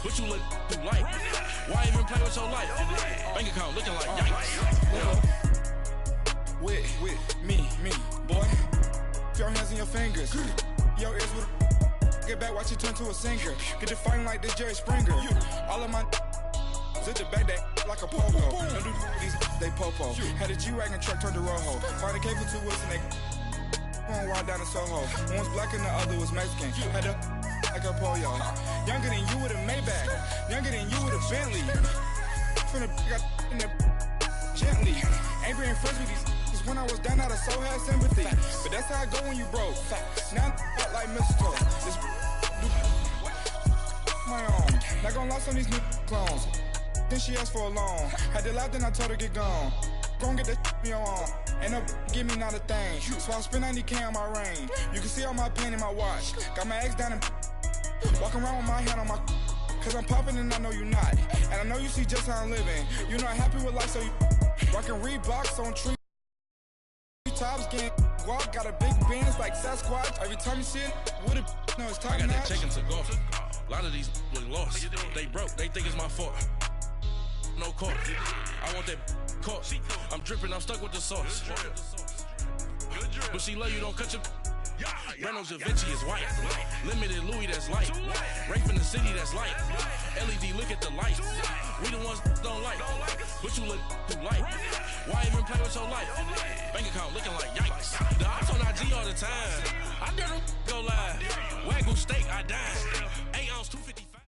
What you look through life? Why even play with your life? Bank account looking like yikes. With me, boy. Put your hands in your fingers. Your ears with get back, watch you turn to a singer. Get to fighting like this Jerry Springer. All of my sit the back that like a popo. Don't do these they popo. Had a G-Wagon truck turned to Rojo. Find a cable 2 wheels and they one wild down in Soho. One was black and the other was Mexican. Had a like a pollo. Younger than you with a Maybach. Younger than you with a Bentley. From the got in the gently. Ain't been friends with these when I was down out of soul had sympathy. But that's how I go when you broke. Now I'm like mistletoe. This my own. Not gonna lie, some of these new clones. Then she asked for a loan. Had to laugh, then I told her get gone. Gon' get that me on. Ain't no give me not a thing. So I spend 90K on my ring. You can see all my pain in my watch. Got my ex down and walking around with my hand on my. Cause I'm popping and I know you not. And I know you see just how I'm living. You're not happy with life, so you rockin' Reeboks on tree. Tops getting guap, got a big Benz like Sasquatch. Every time you see it, with it, no, it's top I got notch. that check into golf. A lot of these look lost. They broke, they think it's my fault. No court. I want that court. I'm dripping, I'm stuck with the sauce. But she love you, don't cut your. Breno Javinci is white. Limited Louis, that's light. Rape in the city, that's light. LED, look at the light. We the ones don't like. But you look through light. Why even play with your life? Bank account looking like yikes. The ops on IG all the time. I dare them go live. Wagyu steak, I dine. 8 ounce, 255.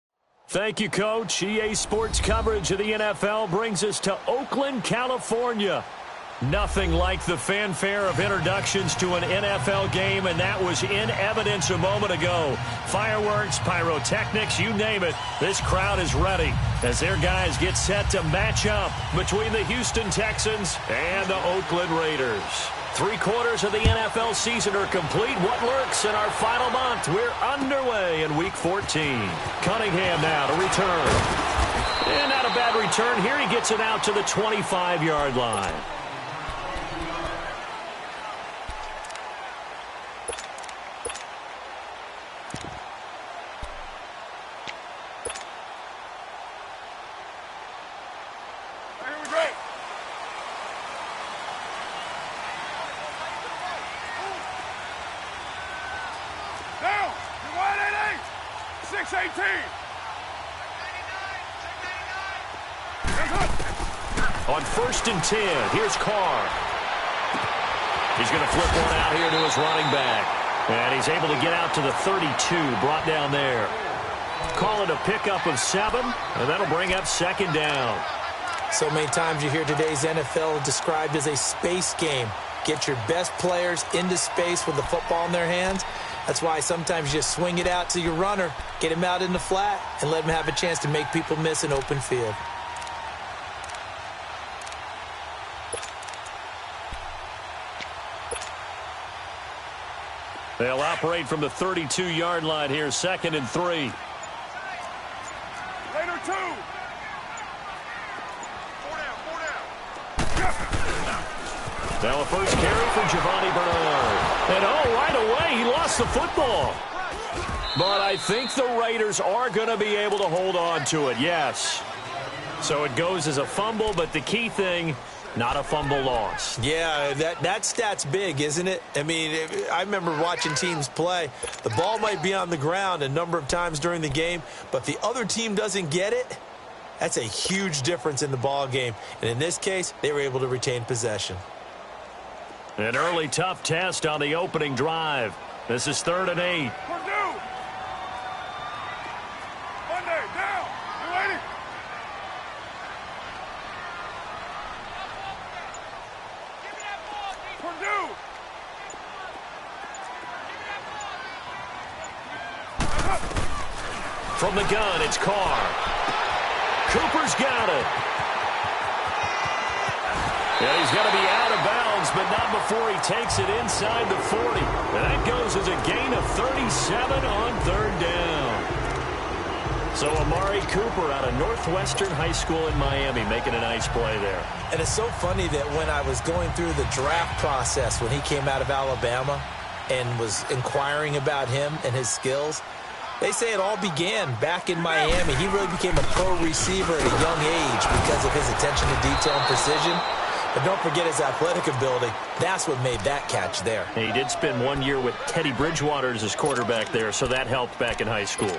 Thank you, Coach. EA Sports coverage of the NFL brings us to Oakland, California. Nothing like the fanfare of introductions to an NFL game, and that was in evidence a moment ago. Fireworks, pyrotechnics, you name it. This crowd is ready as their guys get set to match up between the Houston Texans and the Oakland Raiders. 3/4 of the NFL season are complete. What lurks in our final month? We're underway in Week 14. Cunningham now to return. And not a bad return here. He gets it out to the 25-yard line. On 1st and 10, here's Carr. He's going to flip one out here to his running back. And he's able to get out to the 32, brought down there. Call it a pickup of 7, and that'll bring up 2nd down. So many times you hear today's NFL described as a space game. Get your best players into space with the football in their hands. That's why sometimes you just swing it out to your runner, get him out in the flat, and let him have a chance to make people miss an open field. They'll operate from the 32-yard line here, 2nd and 3. Later 2. 4 down. Now a first carry for Giovanni Bernard. And right away, he lost the football. But I think the Raiders are going to be able to hold on to it, yes. So it goes as a fumble, but the key thing, not a fumble loss. Yeah, that stat's big, isn't it? I mean, I remember watching teams play. The ball might be on the ground a number of times during the game, but the other team doesn't get it. That's a huge difference in the ball game. And in this case, they were able to retain possession. An early tough test on the opening drive. This is 3rd and 8. Monday, down. You waiting? Purdue. From the gun, it's Carr. Cooper's got it. Yeah, he's going to be out of bounds, but not before he takes it inside the 40. And that goes as a gain of 37 on 3rd down. So Amari Cooper out of Northwestern High School in Miami making a nice play there. And it's so funny that when I was going through the draft process when he came out of Alabama and was inquiring about him and his skills, They say it all began back in Miami. He really became a pro receiver at a young age because of his attention to detail and precision. But don't forget his athletic ability. That's what made that catch there. He did spend 1 year with Teddy Bridgewater as his quarterback there, so that helped back in high school.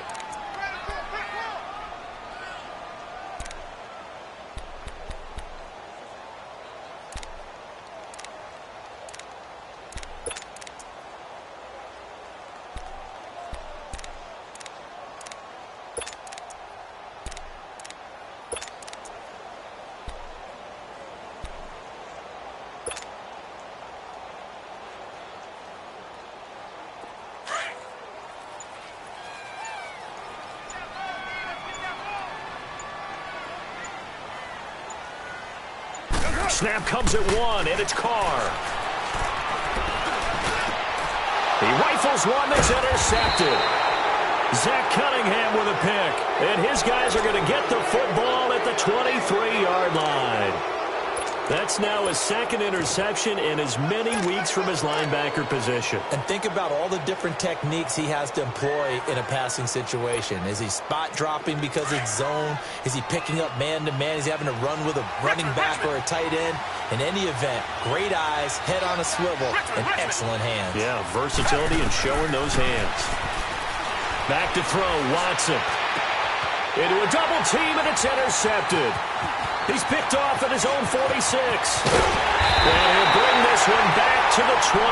Snap comes at 1, and it's Carr. He rifles one that's intercepted. Zach Cunningham with a pick. And his guys are going to get the football at the 23-yard line. That's now his second interception in as many weeks from his linebacker position. And think about all the different techniques he has to employ in a passing situation. Is he spot dropping because it's zone? Is he picking up man-to-man? Is he having to run with a running back or a tight end? In any event, great eyes, head on a swivel, and excellent hands. Yeah, versatility and showing those hands. Back to throw, Watson. Into a double team, and it's intercepted. He's picked off at his own 46. And he'll bring this one back to the 29.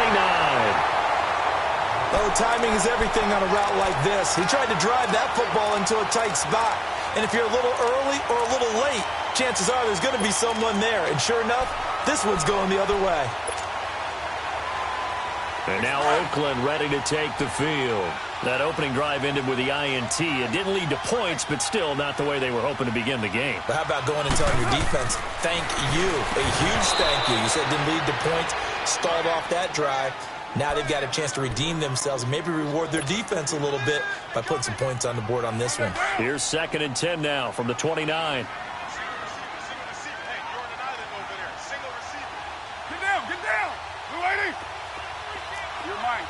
Oh, timing is everything on a route like this. He tried to drive that football into a tight spot. And if you're a little early or a little late, chances are there's going to be someone there. And sure enough, this one's going the other way. And now Oakland ready to take the field. That opening drive ended with the INT. It didn't lead to points, but still not the way they were hoping to begin the game. But how about going and telling your defense, thank you, a huge thank you. You said it didn't lead to points, stalled off that drive. Now they've got a chance to redeem themselves and maybe reward their defense a little bit by putting some points on the board on this one. Here's 2nd and 10 now from the 29. Get down. Blue 80. You're mine.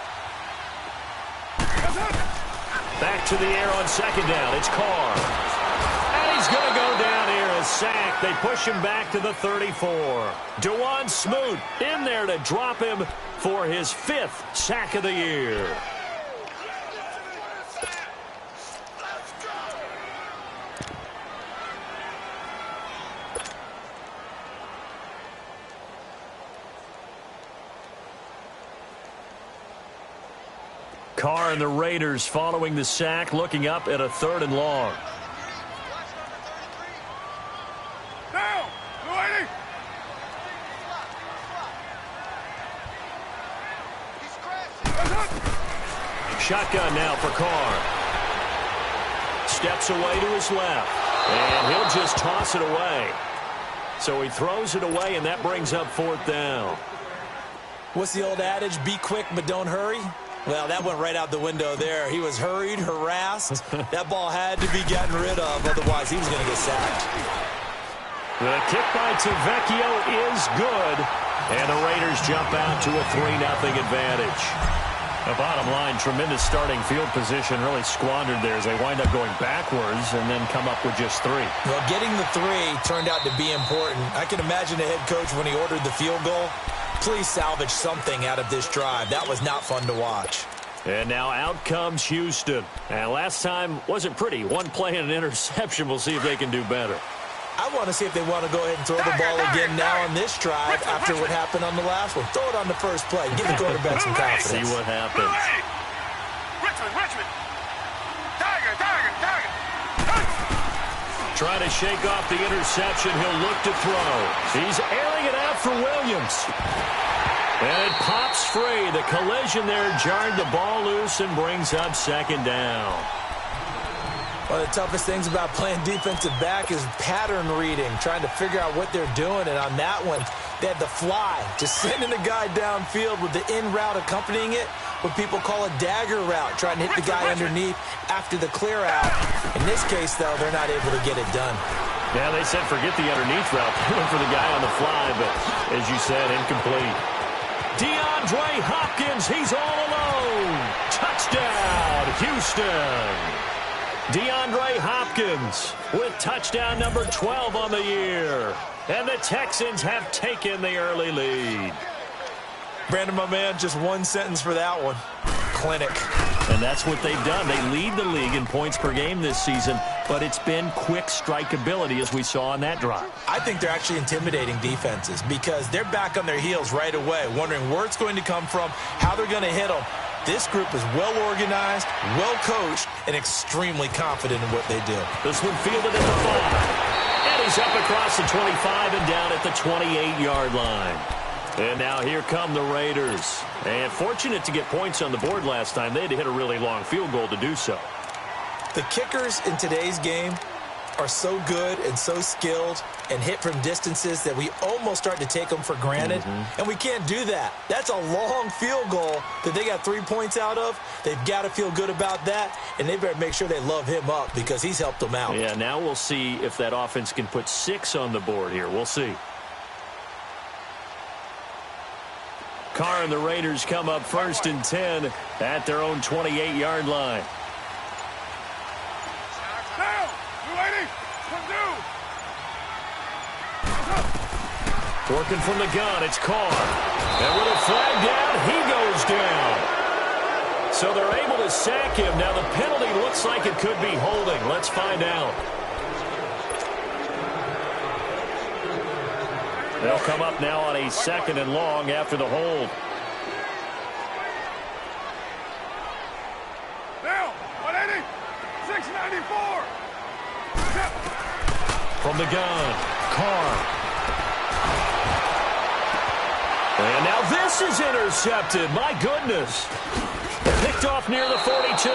Back to the air on 2nd down. It's Carr. And he's going to go down here. A sack. They push him back to the 34. DeJuan Smoot in there to drop him for his 5th sack of the year. Carr and the Raiders following the sack, looking up at a 3rd and long. Down. Blue 80. Shotgun now for Carr. Steps away to his left. And he'll just toss it away. So he throws it away, and that brings up 4th down. What's the old adage? Be quick, but don't hurry. Well, that went right out the window there. He was hurried, harassed. That ball had to be gotten rid of, otherwise he was going to get sacked. The kick by Tavecchio is good, and the Raiders jump out to a 3-0 advantage. The bottom line, tremendous starting field position, really squandered there as they wind up going backwards and then come up with just 3. Well, getting the 3 turned out to be important. I can imagine the head coach when he ordered the field goal. Please salvage something out of this drive. That was not fun to watch. And now out comes Houston. And last time wasn't pretty. 1 play and an interception. We'll see if they can do better. I want to see if they want to go ahead and throw the ball again now on this drive after what happened on the last one. Throw it on the first play. Give the quarterback some confidence. See what happens. Richmond. Tiger. Trying to shake off the interception. He'll look to throw. He's airing it out for Williams. And it pops free. The collision there jarred the ball loose and brings up 2nd down. One of the toughest things about playing defensive back is pattern reading, trying to figure out what they're doing. And on that one, they had the fly, just sending the guy downfield with the in route accompanying it, what people call a dagger route, trying to hit the guy underneath after the clear out. In this case, though, they're not able to get it done. Yeah, they said forget the underneath route. They went for the guy on the fly, but as you said, incomplete. DeAndre Hopkins, he's all alone. Touchdown. Touchdown, Houston. DeAndre Hopkins with touchdown number 12 on the year. And the Texans have taken the early lead. Brandon, my man, just one sentence for that one. Clinic. And that's what they've done. They lead the league in points per game this season, but it's been quick strikeability as we saw on that drive. I think they're actually intimidating defenses because they're back on their heels right away, wondering where it's going to come from, how they're going to hit them. This group is well-organized, well-coached, and extremely confident in what they do. This one fielded at the 5. And he's up across the 25 and down at the 28-yard line. And now here come the Raiders. And fortunate to get points on the board last time. They had to hit a really long field goal to do so. The kickers in today's game are so good and so skilled and hit from distances that we almost start to take them for granted. And we can't do that. That's a long field goal that they got 3 points out of. They've got to feel good about that, and they better make sure they love him up because he's helped them out. Yeah, now we'll see if that offense can put 6 on the board here. We'll see. Carr and the Raiders come up 1st and 10 at their own 28-yard line. Down! You lady! Working from the gun, it's Carr. And with a flag down, he goes down. So they're able to sack him. Now the penalty looks like it could be holding. Let's find out. They'll come up now on a 2nd and long after the hold. Down! 180! 694! From the gun, Carr. And now this is intercepted. My goodness. Picked off near the 42.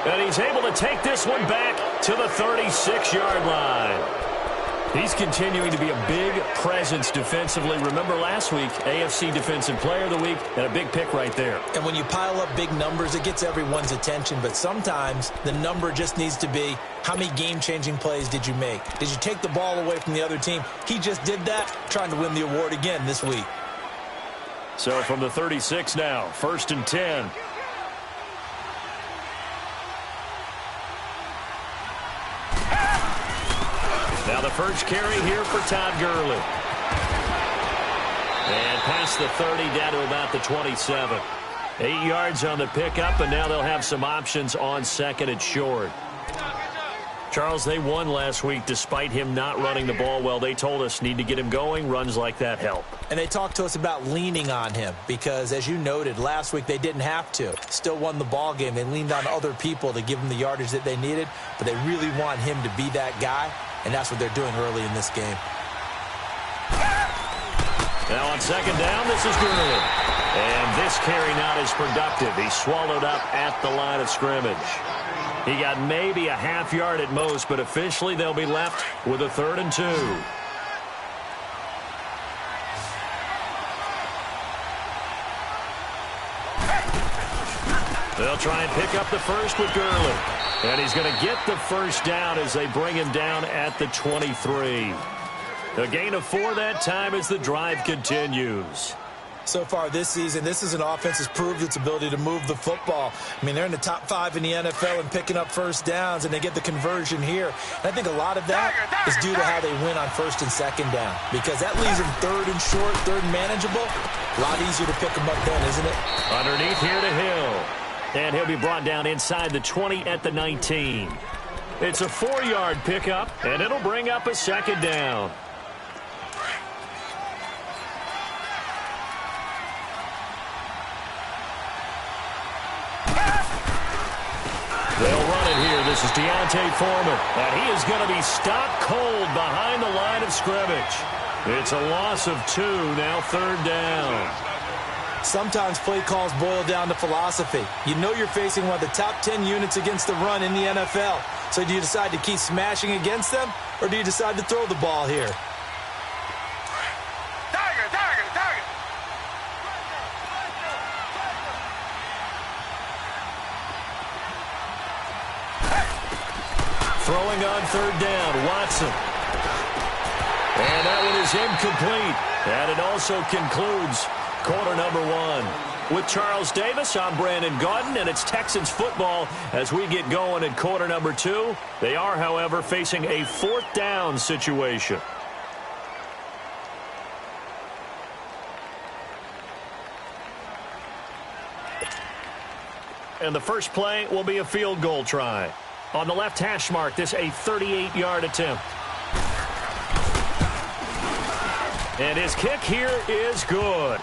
And he's able to take this one back to the 36-yard line. He's continuing to be a big presence defensively. Remember last week, AFC Defensive Player of the Week, and a big pick right there. And when you pile up big numbers, it gets everyone's attention. But sometimes the number just needs to be, how many game-changing plays did you make? Did you take the ball away from the other team? He just did that, trying to win the award again this week. So from the 36 now, 1st and 10. Now the first carry here for Todd Gurley. And past the 30 down to about the 27. 8 yards on the pickup, and now they'll have some options on 2nd and short. Charles, they won last week despite him not running the ball well. They told us need to get him going. Runs like that help. And they talked to us about leaning on him because, as you noted, last week they didn't have to. Still won the ball game. They leaned on other people to give them the yardage that they needed, but they really want him to be that guy, and that's what they're doing early in this game. Now on 2nd down, this is Gurley. And this carry not as productive. He's swallowed up at the line of scrimmage. He got maybe a half yard at most, but officially they'll be left with a 3rd and 2. They'll try and pick up the first with Gurley. And he's going to get the first down as they bring him down at the 23. A gain of 4 that time as the drive continues. So far this season, this is an offense that's proved its ability to move the football. I mean, they're in the top 5 in the NFL and picking up first downs, and they get the conversion here. And I think a lot of that is due to how they win on 1st and 2nd down, because that leaves them 3rd and short, 3rd and manageable. A lot easier to pick them up then, isn't it? Underneath here to Hill. And he'll be brought down inside the 20 at the 19. It's a 4-yard pickup, and it'll bring up a 2nd down. They'll run it here. This is Deontay Foreman. And he is going to be stopped cold behind the line of scrimmage. It's a loss of 2, now 3rd down. Sometimes play calls boil down to philosophy. You know you're facing one of the top 10 units against the run in the NFL. So do you decide to keep smashing against them, or do you decide to throw the ball here? Target! Throwing on 3rd down, Watson. And that one is incomplete. And it also concludes quarter number 1. With Charles Davis, I'm Brandon Gaudin, and it's Texans football as we get going in quarter number 2. They are, however, facing a 4th down situation. And the first play will be a field goal try. On the left hash mark, this a 38-yard attempt. And his kick here is good.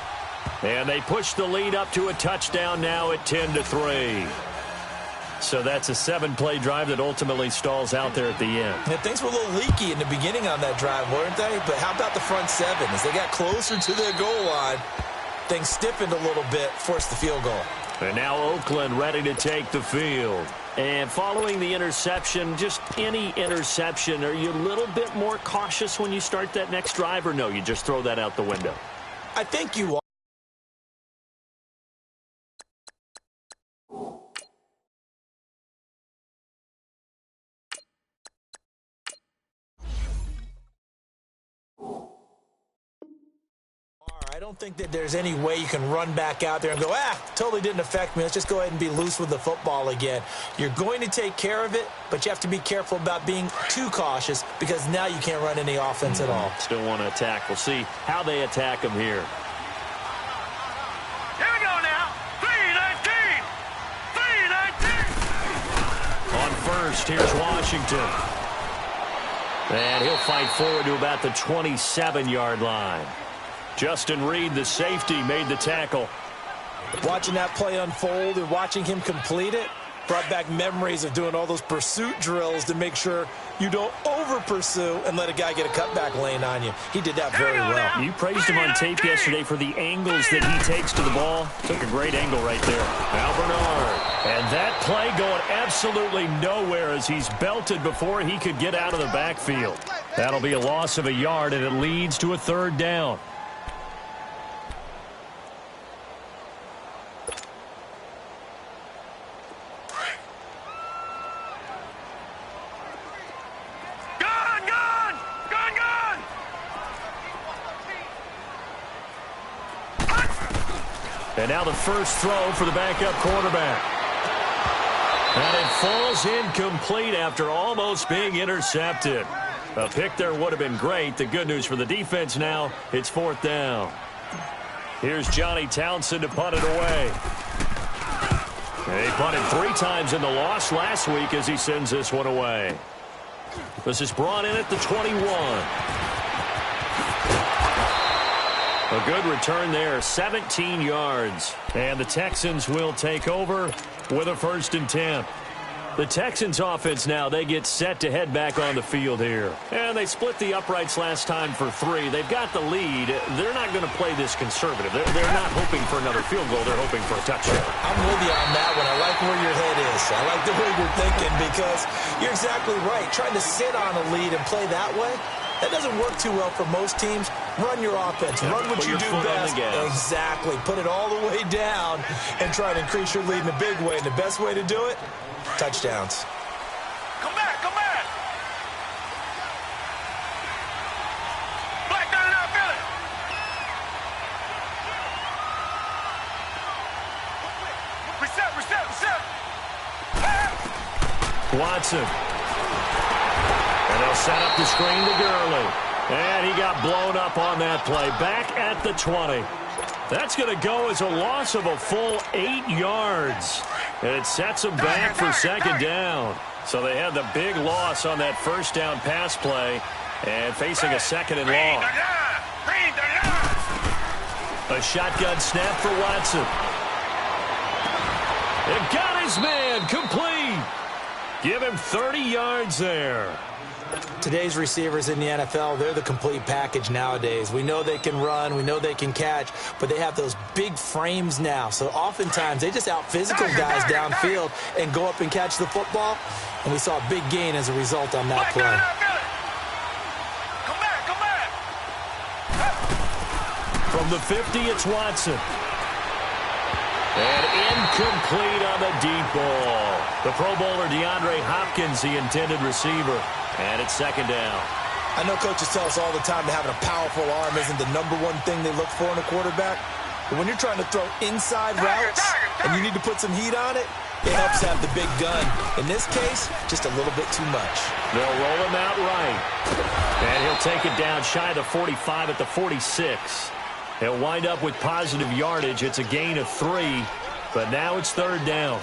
And they push the lead up to a touchdown now at 10-3. So that's a 7-play drive that ultimately stalls out there at the end. Yeah, things were a little leaky in the beginning on that drive, weren't they? But how about the front 7? As they got closer to their goal line, things stiffened a little bit, forced the field goal. And now Oakland ready to take the field. And following the interception, just any interception, are you a little bit more cautious when you start that next drive, or no, you just throw that out the window? I think you are. I don't think that there's any way you can run back out there and go, totally didn't affect me. Let's just go ahead and be loose with the football again. You're going to take care of it, but you have to be careful about being too cautious because now you can't run any offense at all. Still want to attack. We'll see how they attack him here. Here we go now. 3-19. 3-19. On first, here's Washington. And he'll fight forward to about the 27-yard line. Justin Reed, the safety, made the tackle. Watching that play unfold and watching him complete it brought back memories of doing all those pursuit drills to make sure you don't over-pursue and let a guy get a cutback lane on you. He did that very well. You praised him on tape yesterday for the angles that he takes to the ball. Took a great angle right there. Al Bernard. And that play going absolutely nowhere as he's belted before he could get out of the backfield. That'll be a loss of a yard, and it leads to a 3rd down. And now the first throw for the backup quarterback. And it falls incomplete after almost being intercepted. A pick there would have been great. The good news for the defense now, it's 4th down. Here's Johnny Townsend to punt it away. He punted 3 times in the loss last week as he sends this one away. This is brought in at the 21. A good return there, 17 yards. And the Texans will take over with a 1st and 10. The Texans offense now, they get set to head back on the field here. And they split the uprights last time for 3. They've got the lead. They're not going to play this conservative. They're not hoping for another field goal. They're hoping for a touchdown. I'm with you on that one. I like where your head is. I like the way you're thinking because you're exactly right. Trying to sit on a lead and play that way, that doesn't work too well for most teams. Run your offense. Run what you do best. Exactly. Put it all the way down and try to increase your lead in a big way. And the best way to do it, touchdowns. Come back, come back. Black down and out, Philly. Reset. Watson. And they'll set up the screen to Gurley. And he got blown up on that play. Back at the 20. That's going to go as a loss of a full 8 yards. And it sets them back for 2nd down. So they had the big loss on that 1st down pass play and facing a 2nd and long. A shotgun snap for Watson. It got his man complete. Give him 30 yards there. Today's receivers in the NFL, they're the complete package nowadays. We know they can run, we know they can catch, but they have those big frames now. So oftentimes they just out-physical guys downfield and go up and catch the football. And we saw a big gain as a result on that play. Come back. From the 50, it's Watson. And incomplete on the deep ball. The Pro Bowler DeAndre Hopkins, the intended receiver. And it's 2nd down. I know coaches tell us all the time that having a powerful arm isn't the #1 thing they look for in a quarterback. But when you're trying to throw inside routes and you need to put some heat on it, it helps have the big gun. In this case, just a little bit too much. They'll roll him out right. And he'll take it down shy of the 45 at the 46. He'll wind up with positive yardage. It's a gain of 3, but now it's third down.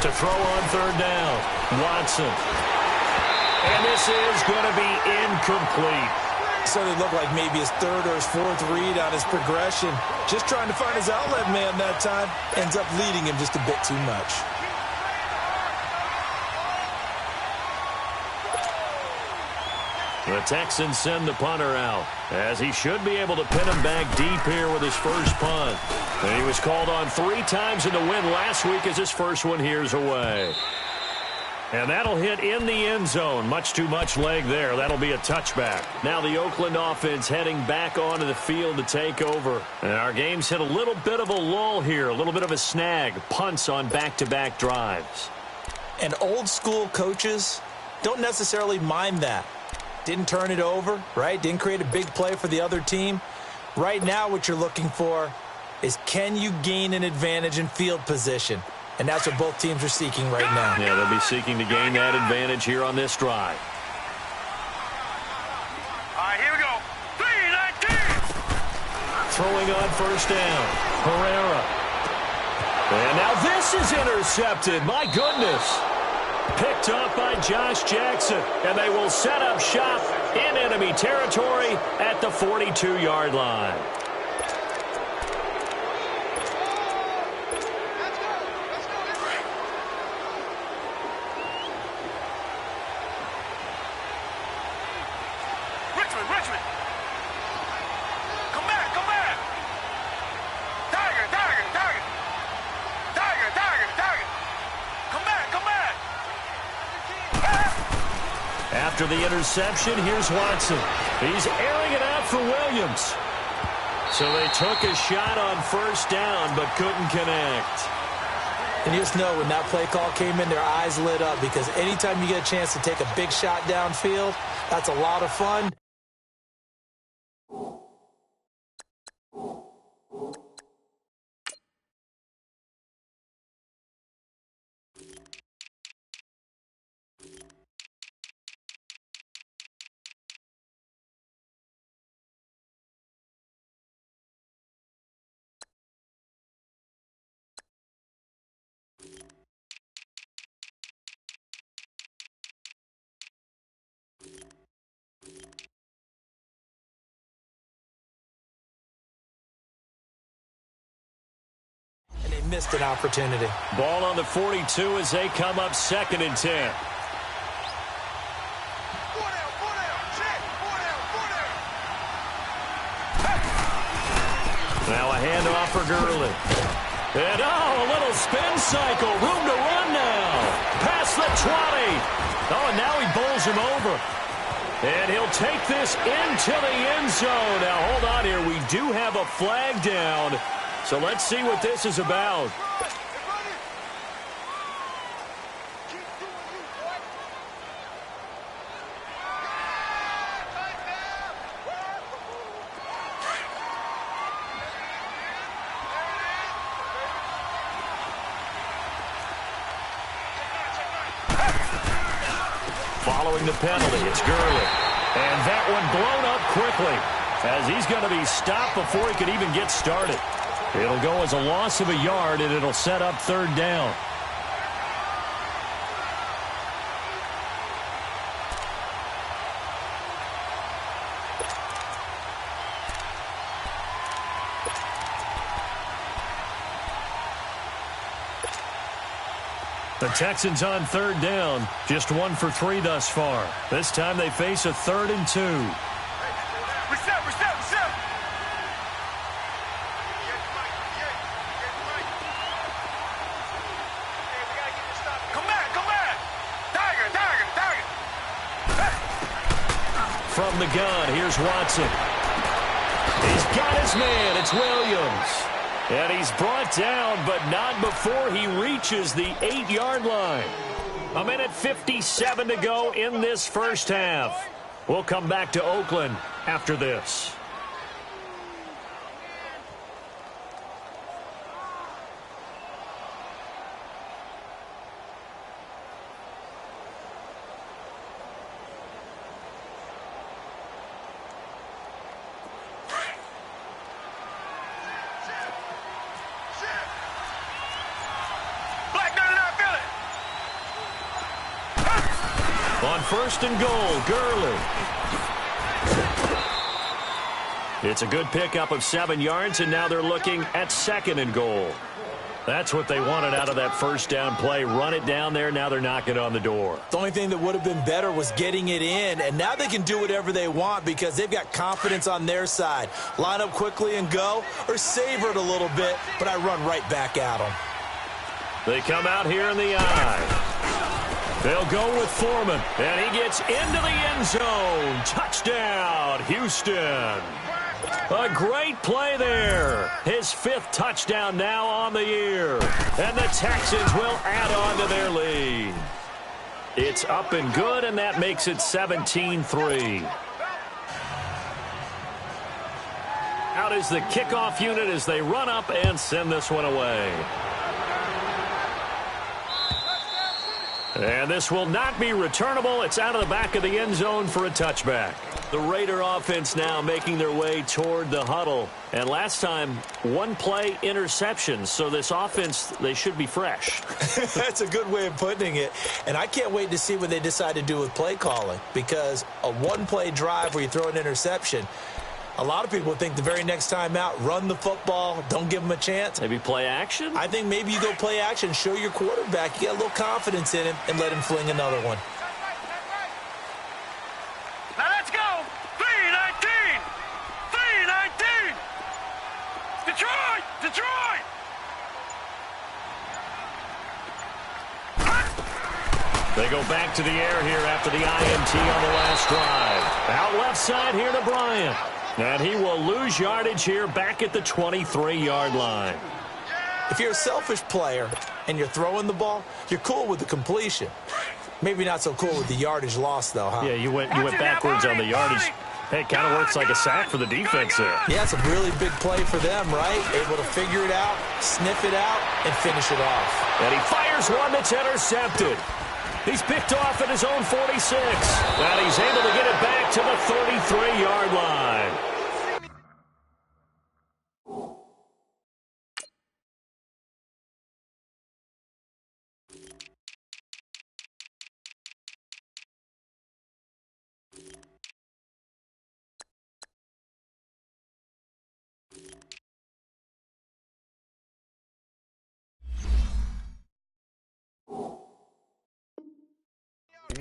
To throw on third down, Watson. And this is going to be incomplete. So it looked like maybe his third or his fourth read on his progression. Just trying to find his outlet man that time. Ends up leading him just a bit too much. The Texans send the punter out, as he should be able to pin him back deep here with his first punt. And he was called on 3 times in the win last week as his first one here's away. And that'll hit in the end zone. Much too much leg there. That'll be a touchback. Now the Oakland offense heading back onto the field to take over. And our game's hit a little bit of a lull here, a little bit of a snag. Punts on back-to-back drives. And old school coaches don't necessarily mind that. Didn't turn it over, right? Didn't create a big play for the other team. Right now what you're looking for is, can you gain an advantage in field position? And that's what both teams are seeking right now. Yeah, they'll be seeking to gain that advantage here on this drive. All right, here we go. 3-19. Throwing on first down, Herrera. And now this is intercepted. My goodness. Picked up by Josh Jackson. And they will set up shop in enemy territory at the 42-yard line. Richmond. Come back. Tiger. Come back. After the interception, here's Watson. He's airing it out for Williams. So they took a shot on first down, but couldn't connect. And you just know when that play call came in, their eyes lit up, because anytime you get a chance to take a big shot downfield, that's a lot of fun. And they missed an opportunity. Ball on the 42 as they come up 2nd and 10. Now a handoff for Gurley. And a little spin cycle. Room to run now. Past the 20. And now he bowls him over. And he'll take this into the end zone. Now hold on here. We do have a flag down. So let's see what this is about. Following the penalty, it's Gurley. And that one blown up quickly, as he's going to be stopped before he could even get started. It'll go as a loss of a yard, and it'll set up 3rd down. The Texans on 3rd down, just 1 for 3 thus far. This time they face a 3rd and 2. Reset. Come back. Tiger. From the gun, here's Watson. He's got his man. It's Williams. And he's brought down, but not before he reaches the 8-yard line. 1:57 to go in this first half. We'll come back to Oakland after this. On first and goal, Gurley. It's a good pickup of 7 yards, and now they're looking at second and goal. That's what they wanted out of that first down play. Run it down there. Now they're knocking on the door. The only thing that would have been better was getting it in, and now they can do whatever they want because they've got confidence on their side. Line up quickly and go, or savor it a little bit, but I run right back at them. They come out here in the eye. They'll go with Foreman, and he gets into the end zone. Touchdown, Houston. A great play there. His 5th touchdown now on the year. And the Texans will add on to their lead. It's up and good, and that makes it 17-3. Out is the kickoff unit as they run up and send this one away. And this will not be returnable. It's out of the back of the end zone for a touchback. The Raider offense now making their way toward the huddle. And last time, 1-play interceptions. So this offense, they should be fresh. That's a good way of putting it. And I can't wait to see what they decide to do with play calling. Because a 1-play drive where you throw an interception, a lot of people think the very next time out, run the football, don't give them a chance. Maybe play action? I think maybe you go play action, show your quarterback, you get a little confidence in him, and let him fling another one. Now let's go. 3-19. 3-19. Detroit. Detroit. They go back to the air here after the INT on the last drive. Out left side here to Bryant. And he will lose yardage here back at the 23-yard line. If you're a selfish player and you're throwing the ball, you're cool with the completion. Maybe not so cool with the yardage loss, though, huh? Yeah, you went backwards on the yardage. Hey, it kind of works like a sack for the defense there. Yeah, it's a really big play for them, right? Able to figure it out, sniff it out, and finish it off. And he fires one that's intercepted. He's picked off at his own 46. And he's able to get it back to the 33-yard line.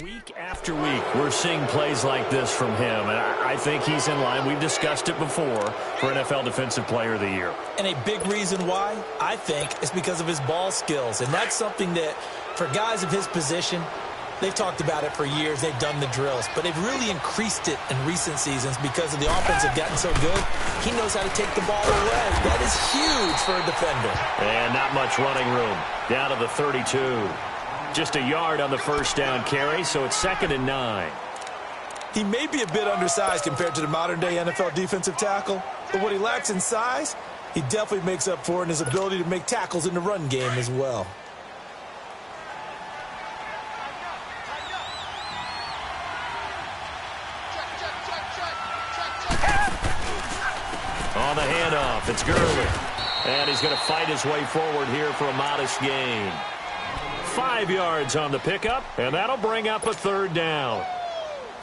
Week after week, we're seeing plays like this from him, and I think he's in line. We've discussed it before for NFL Defensive Player of the Year. And a big reason why, I think, is because of his ball skills. And that's something that, for guys of his position, they've talked about it for years. They've done the drills. But they've really increased it in recent seasons because of the offense have gotten so good. He knows how to take the ball away. That is huge for a defender. And not much running room. Down to the 32. Just a yard on the first down carry, so it's 2nd and 9. He may be a bit undersized compared to the modern-day NFL defensive tackle, but what he lacks in size, he definitely makes up for in his ability to make tackles in the run game as well. On the handoff, it's Gurley. And he's going to fight his way forward here for a modest gain. 5 yards on the pickup, and that'll bring up a 3rd down.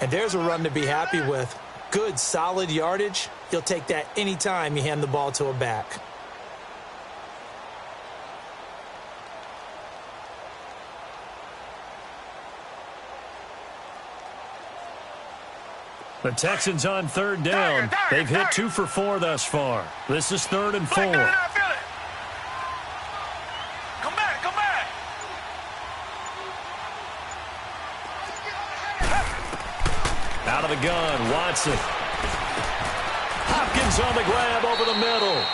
And there's a run to be happy with. Good, solid yardage. You'll take that anytime you hand the ball to a back. The Texans on 3rd down. They've hit 2 for 4 thus far. This is 3rd and 4. Out of the gun, Watson. Hopkins Texans on the grab over the middle.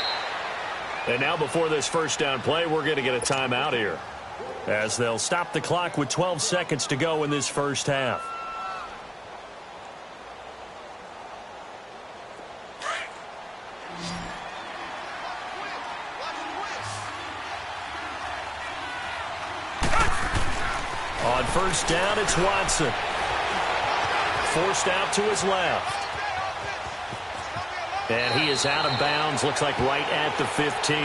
And now before this first down play, we're going to get a timeout here, as they'll stop the clock with 12 seconds to go in this first half. On first down, it's Watson. Forced out to his left. And he is out of bounds, looks like right at the 15.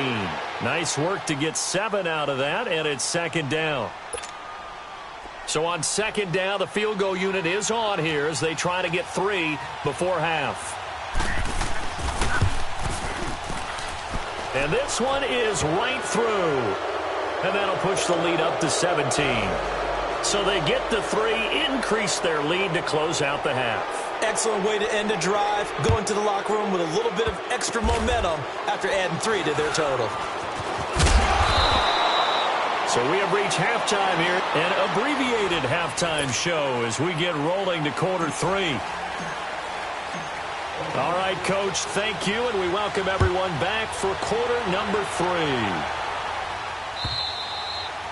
Nice work to get 7 out of that, and it's second down. So on second down, the field goal unit is on here as they try to get 3 before half. And this one is right through. And that'll push the lead up to 17. So they get the 3, increase their lead to close out the half. Excellent way to end a drive. Go into the locker room with a little bit of extra momentum after adding 3 to their total. So we have reached halftime here, an abbreviated halftime show as we get rolling to quarter 3. All right, Coach, thank you, and we welcome everyone back for quarter number 3.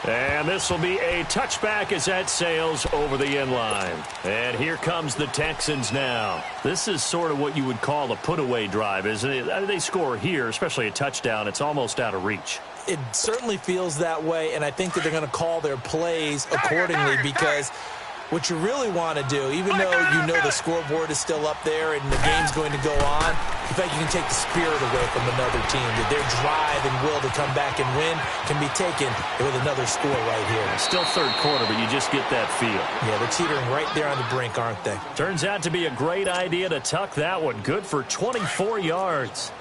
And this will be a touchback as that sails over the end line. And here comes the Texans now. This is sort of what you would call a put-away drive, isn't it? They score here, especially a touchdown. It's almost out of reach. It certainly feels that way, and I think that they're going to call their plays accordingly because what you really want to do, even though you know the scoreboard is still up there and the game's going to go on, in fact, you can take the spirit away from another team. That their drive and will to come back and win can be taken with another score right here. Still third quarter, but you just get that feel. Yeah, they're teetering right there on the brink, aren't they? Turns out to be a great idea to tuck that one. Good for 24 yards.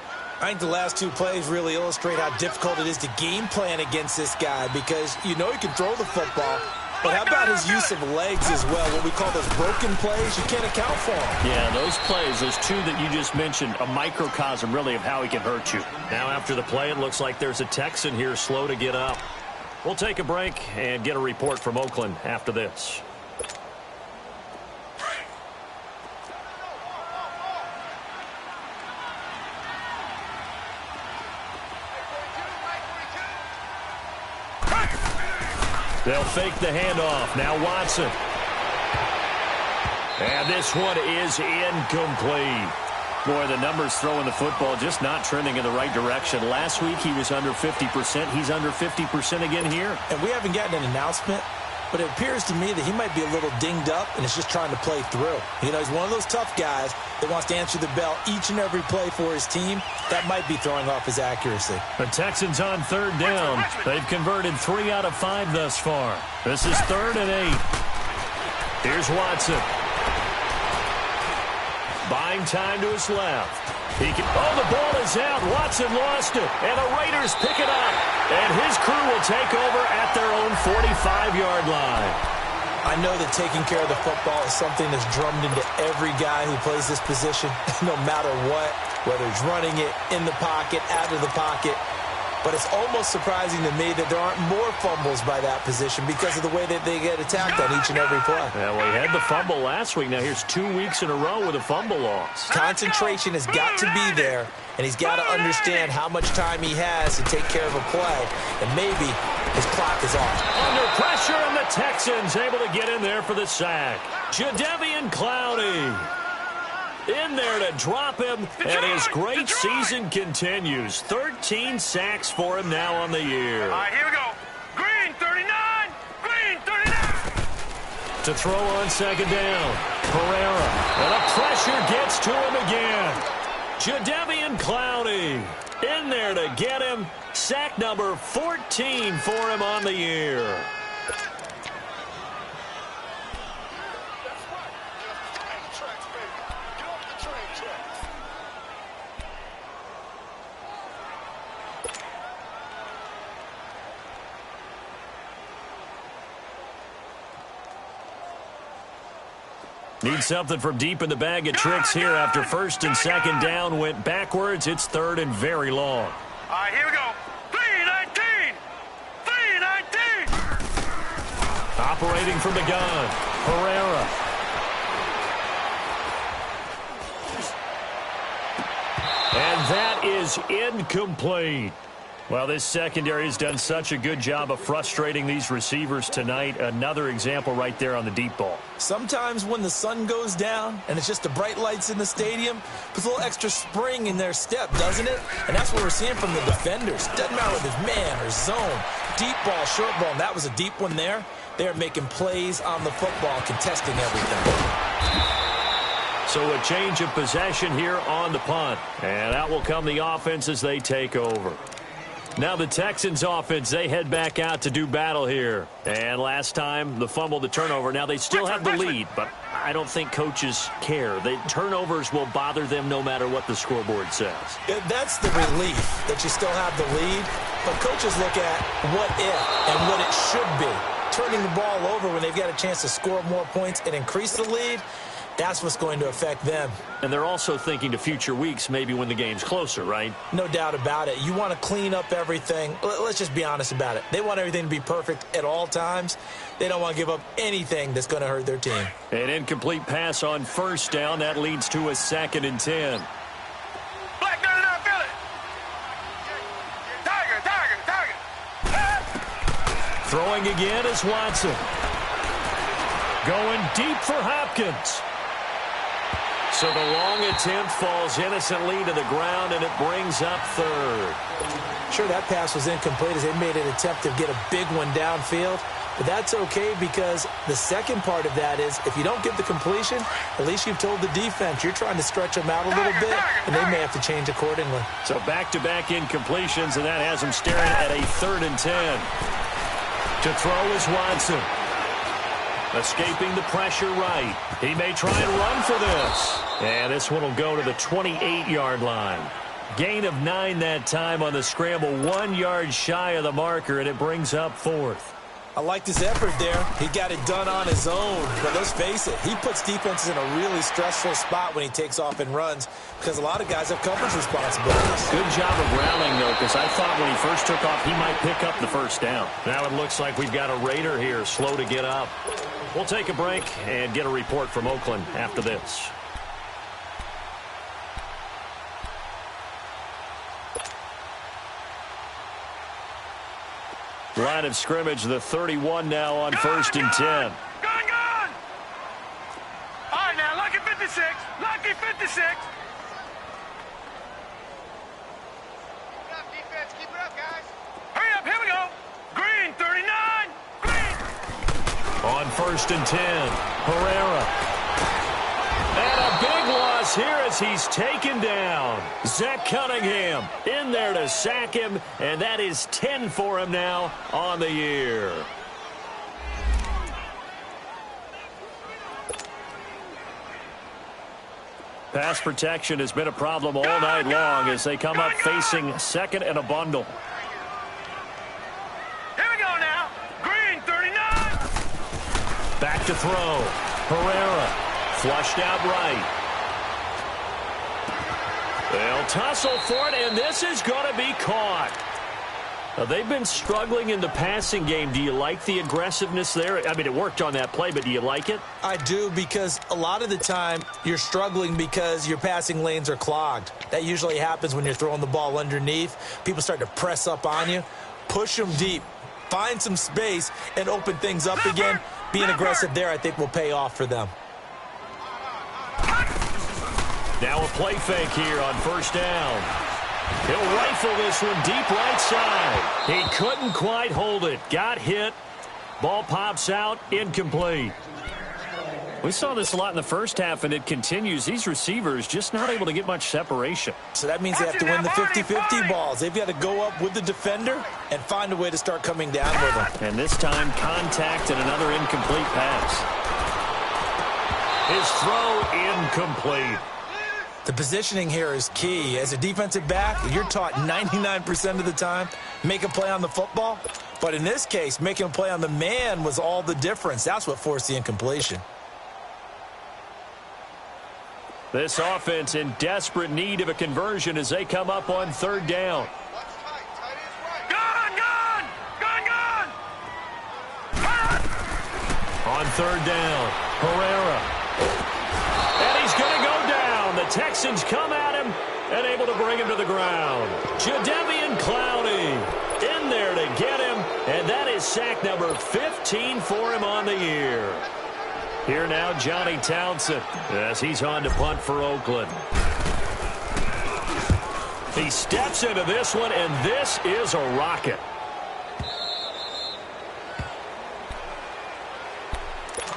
I think the last 2 plays really illustrate how difficult it is to game plan against this guy because you know he can throw the football, but how about his use of legs as well? What we call those broken plays, you can't account for them. Yeah, those plays, those 2 that you just mentioned, a microcosm really of how he can hurt you. Now after the play, it looks like there's a Texan here slow to get up. We'll take a break and get a report from Oakland after this. They'll fake the handoff. Now Watson. And this one is incomplete. Boy, the numbers throwing the football just not trending in the right direction. Last week he was under 50%. He's under 50% again here. And we haven't gotten an announcement, but it appears to me that he might be a little dinged up and is just trying to play through. You know, he's one of those tough guys that wants to answer the bell each and every play for his team. That might be throwing off his accuracy. The Texans on third down. They've converted 3 out of 5 thus far. This is 3rd and 8. Here's Watson. Buying time to his left. The ball is out. Watson lost it. And the Raiders pick it up. And his crew will take over at their own 45-yard line. I know that taking care of the football is something that's drummed into every guy who plays this position, no matter what, whether he's running it, in the pocket, out of the pocket. But it's almost surprising to me that there aren't more fumbles by that position because of the way that they get attacked on each and every play. Yeah, well, he had the fumble last week. Now here's 2 weeks in a row with a fumble loss. Concentration has got to be there, and he's got to understand how much time he has to take care of a play, and maybe his clock is off. Under pressure, and the Texans able to get in there for the sack. Jadeveon Clowney in there to drop him, and his great season continues. 13 sacks for him now on the year. All right, here we go. Green 39, green 39. To throw on second down, Pereira, and the pressure gets to him again. Jadeveon Clowney in there to get him. Sack number 14 for him on the year. Need something from deep in the bag of tricks here after first and second down went backwards. It's 3rd and very long. All right, here we go. 3-19. 3-19. Operating from the gun, Pereira. And is incomplete. Well, this secondary has done such a good job of frustrating these receivers tonight. Another example right there on the deep ball. Sometimes when the sun goes down and it's just the bright lights in the stadium, puts a little extra spring in their step, doesn't it? And that's what we're seeing from the defenders. Doesn't matter whether it's man or zone, deep ball, short ball, and that was a deep one there. They're making plays on the football, contesting everything. So a change of possession here on the punt. And out will come the offense as they take over. Now the Texans offense, they head back out to do battle here. And last time, the fumble, the turnover. Now they still have the lead, but I don't think coaches care. The turnovers will bother them no matter what the scoreboard says. That's the relief that you still have the lead. But coaches look at what if and what it should be. Turning the ball over when they've got a chance to score more points and increase the lead, that's what's going to affect them. And they're also thinking to future weeks, maybe when the game's closer, right? No doubt about it. You want to clean up everything. Let's just be honest about it. They want everything to be perfect at all times. They don't want to give up anything that's going to hurt their team. An incomplete pass on first down. That leads to a 2nd and 10. Black 99, feel it. Tiger. Throwing again is Watson. Going deep for Hopkins. So the long attempt falls innocently to the ground, and it brings up 3rd. Sure, that pass was incomplete as they made an attempt to get a big one downfield. But that's okay because the second part of that is if you don't get the completion, at least you've told the defense you're trying to stretch them out a little bit, and they may have to change accordingly. So back-to-back incompletions, and that has them staring at a 3rd and 10. To throw is Watson. Escaping the pressure right. He may try and run for this. And this one will go to the 28-yard line. Gain of 9 that time on the scramble. 1 yard shy of the marker, and it brings up 4th. I liked his effort there. He got it done on his own. But let's face it, he puts defenses in a really stressful spot when he takes off and runs because a lot of guys have coverage responsibilities. Good job of rallying, though, because I thought when he first took off, he might pick up the first down. Now it looks like we've got a Raider here, slow to get up. We'll take a break and get a report from Oakland after this. Line of scrimmage, the 31 now on 1st and 10. Gone. All right, now, lucky 56. Lucky 56. Defense, keep it up, guys. Hurry up, here we go. Green, 39. Green. On 1st and 10, Herrera. And a big loss here as he's taken down. Zach Cunningham in there to sack him, and that is 10 for him now on the year. Pass protection has been a problem all night long as they come up facing 2nd and a bundle. Here we go now. Green, 39. Back to throw. Herrera. Flushed out right. They'll tussle for it, and this is going to be caught. Now, they've been struggling in the passing game. Do you like the aggressiveness there? I mean, it worked on that play, but do you like it? I do, because a lot of the time you're struggling because your passing lanes are clogged. That usually happens when you're throwing the ball underneath. People start to press up on you. Push them deep. Find some space and open things up again. Being aggressive there, I think, will pay off for them. Now a play fake here on 1st down. He'll rifle this one deep right side. He couldn't quite hold it. Got hit. Ball pops out. Incomplete. We saw this a lot in the first half, and it continues. These receivers just not able to get much separation. So that means they have to win the 50-50 balls. They've got to go up with the defender and find a way to start coming down with them. And this time, contact and another incomplete pass. His throw incomplete. The positioning here is key. As a defensive back, you're taught 99% of the time, make a play on the football. But in this case, making a play on the man was all the difference. That's what forced the incompletion. This offense in desperate need of a conversion as they come up on 3rd down. Gone. On 3rd down, Herrera. And he's going to go down. The Texans come at him, and able to bring him to the ground. Jadeveon Clowney in there to get him, and that is sack number 15 for him on the year. Here now, Johnny Townsend, as he's on to punt for Oakland. He steps into this one, and this is a rocket.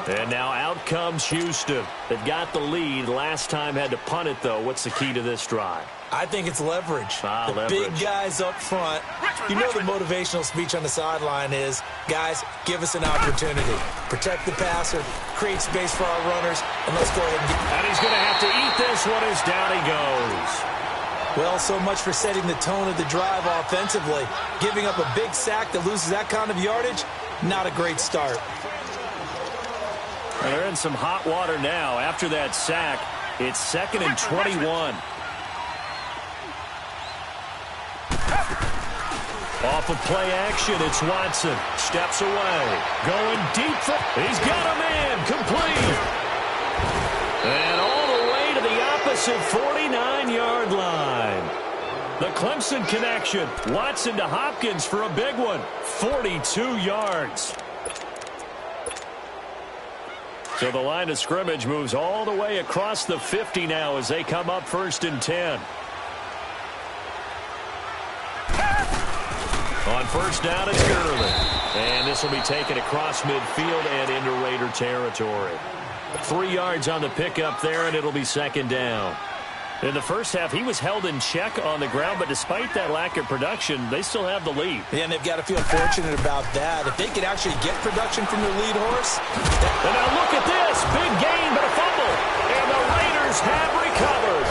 And now out comes Houston. They've got the lead. Last time had to punt it, though. What's the key to this drive? I think it's leverage. The big guys up front. You know the motivational speech on the sideline is, guys, give us an opportunity. Protect the passer, create space for our runners, and let's go ahead and get... And he's going to have to eat this one as down he goes. Well, so much for setting the tone of the drive offensively. Giving up a big sack that loses that kind of yardage, not a great start. And they're in some hot water now. After that sack, it's 2nd and 21. Off of play action, it's Watson. Steps away. Going deep. He's got a man. Complete. And all the way to the opposite 49-yard line. The Clemson connection. Watson to Hopkins for a big one. 42 yards. So the line of scrimmage moves all the way across the 50 now as they come up 1st and 10. On 1st down, it's Gurley. And this will be taken across midfield and into Raider territory. 3 yards on the pickup there, and it'll be 2nd down. In the first half, he was held in check on the ground, but despite that lack of production, they still have the lead. Yeah, and they've got to feel fortunate about that. If they could actually get production from their lead horse. And now look at this. Big gain, but a fumble. And the Raiders have recovered.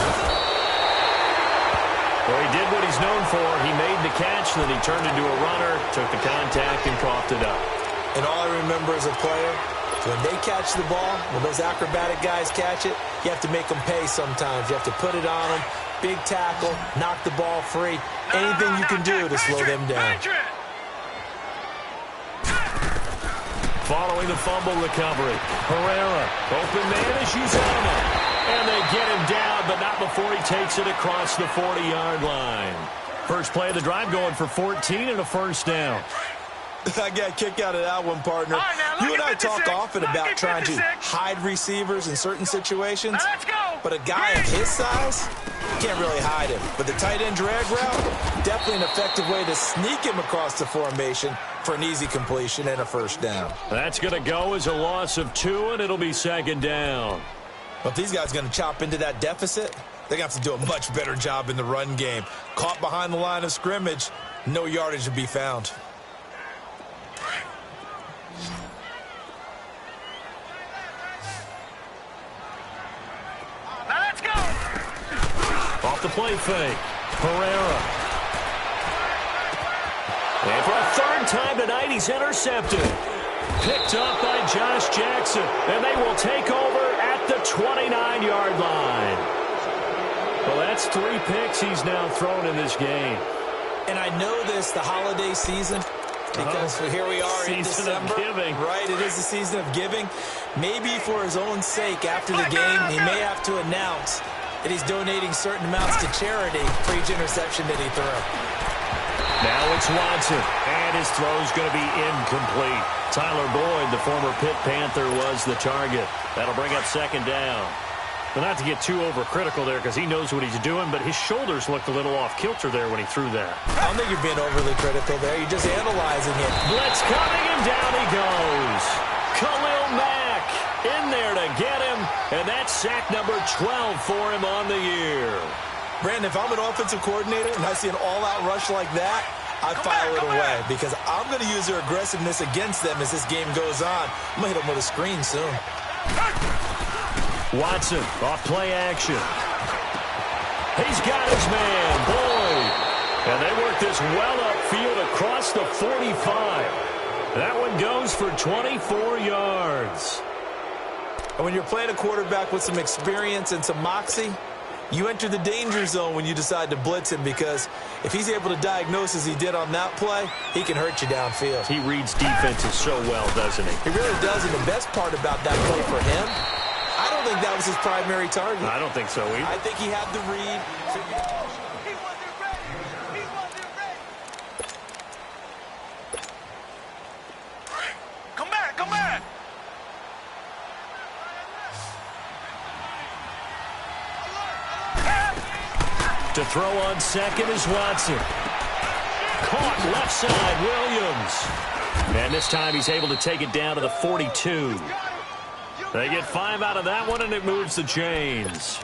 Well, he did what he's known for. He made the catch, then he turned into a runner, took the contact, and coughed it up. And all I remember as a player, when they catch the ball, when those acrobatic guys catch it, you have to make them pay sometimes. You have to put it on them, big tackle, knock the ball free, anything you can do to slow them down. Following the fumble recovery, Herrera, open man is Uzomah. And they get him down, but not before he takes it across the 40-yard line. First play of the drive going for 14 and a 1st down. I got a kick out of that one, partner. Right, you and I talk often about trying to hide receivers in certain situations. But a guy of his size, can't really hide him. But the tight end drag route, definitely an effective way to sneak him across the formation for an easy completion and a 1st down. That's going to go as a loss of 2, and it'll be 2nd down. But if these guys are going to chop into that deficit, they're going to have to do a much better job in the run game. Caught behind the line of scrimmage, no yardage to be found. Now let's go. Off the play fake, Herrera. And for a 3rd time tonight, he's intercepted. Picked up by Josh Jackson, and they will take over at the 29-yard line. Well, that's 3 picks he's now thrown in this game. And I know this, the holiday season, because here we are in December. Season of giving. Right, it is the season of giving. Maybe for his own sake, after the game, he may have to announce that he's donating certain amounts to charity for each interception that he threw. Now it's Watson, and his throw's going to be incomplete. Tyler Boyd, the former Pitt Panther, was the target. That'll bring up 2nd down. But not to get too overcritical there because he knows what he's doing, but his shoulders looked a little off kilter there when he threw that. I don't think you're being overly critical there. You're just analyzing it. Blitz coming, and down he goes. Khalil Mack in there to get him, and that's sack number 12 for him on the year. Brandon, if I'm an offensive coordinator and I see an all-out rush like that, I file it away because I'm going to use their aggressiveness against them as this game goes on. I'm going to hit them with a screen soon. Watson off play action. He's got his man, Boyd. And they work this well upfield across the 45. That one goes for 24 yards. And when you're playing a quarterback with some experience and some moxie, you enter the danger zone when you decide to blitz him because if he's able to diagnose as he did on that play, he can hurt you downfield. He reads defenses so well, doesn't he? He really does, and the best part about that play for him, I don't think that was his primary target. I don't think so either. I think he had the read. Come back, come back. To throw on second is Watson. Caught left side, Williams. And this time he's able to take it down to the 42. They get 5 out of that one, and it moves the chains.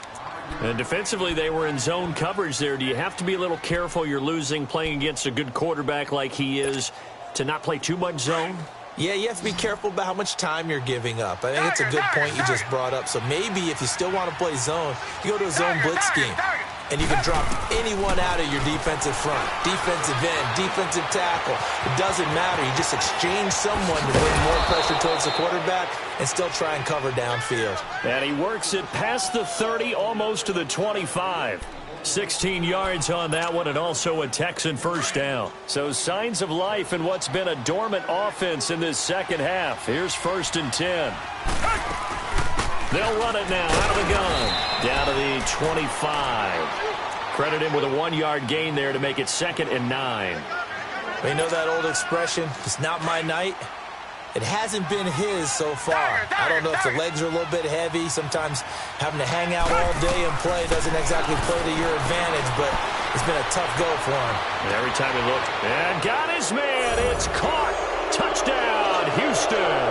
And defensively, they were in zone coverage there. Do you have to be a little careful? You're losing playing against a good quarterback like he is to not play too much zone? Yeah, you have to be careful about how much time you're giving up. I think it's a good point you just brought up. So maybe if you still want to play zone, you go to a zone blitz scheme. And you can drop anyone out of your defensive front, defensive end, defensive tackle. It doesn't matter. You just exchange someone to bring more pressure towards the quarterback and still try and cover downfield. And he works it past the 30, almost to the 25. 16 yards on that one, and also a Texan first down. So signs of life in what's been a dormant offense in this second half. Here's 1st and 10. They'll run it now out of the gun. Down to the 25. Credit him with a 1-yard gain there to make it 2nd and 9. You know that old expression, it's not my night? It hasn't been his so far. I don't know if the legs are a little bit heavy. Sometimes having to hang out all day and play doesn't exactly play to your advantage, but it's been a tough go for him. And every time he looked, and got his man. It's caught. Touchdown, Houston.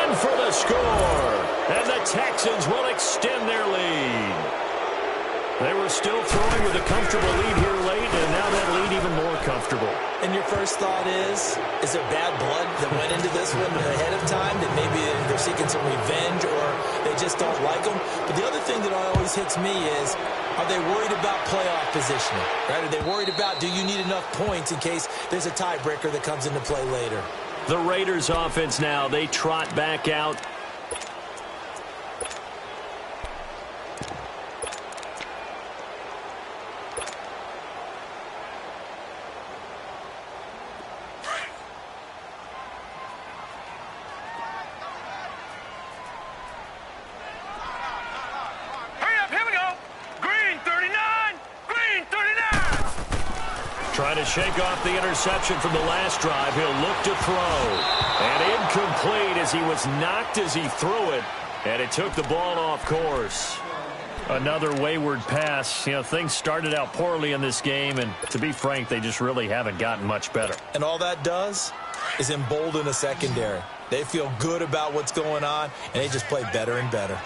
In for the score. And the Texans will extend their lead. They were still throwing with a comfortable lead here late, and now that lead even more comfortable. And your first thought is there bad blood that went into this one ahead of time, that maybe they're seeking some revenge or they just don't like them? But the other thing that always hits me is, are they worried about playoff positioning? Right? Are they worried about, do you need enough points in case there's a tiebreaker that comes into play later? The Raiders offense now, they trot back out. Trying to shake off the interception from the last drive. He'll look to throw. And incomplete as he was knocked as he threw it. And it took the ball off course. Another wayward pass. You know, things started out poorly in this game, and to be frank, they just really haven't gotten much better. And all that does is embolden a secondary. They feel good about what's going on, and they just play better and better.